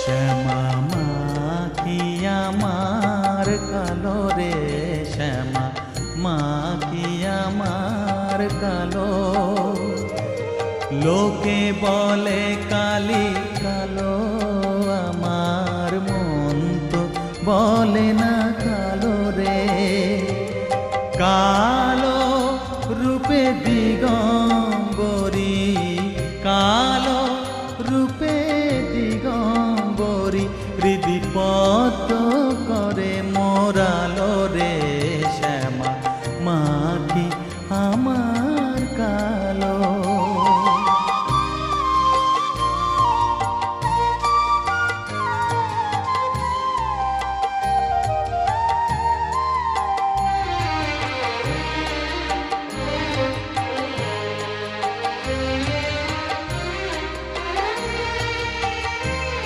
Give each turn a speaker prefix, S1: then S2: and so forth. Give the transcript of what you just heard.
S1: শ্যামা মা কি আমার কালো রে, শ্যামা মা কি আমার কালো। লোকে বলে কালি কালো, আমার মন তো বলে না কালো রে। কালো রূপে দিগম্বরী, কালো রূপে দিগম্বরী, হৃদি পদ্ম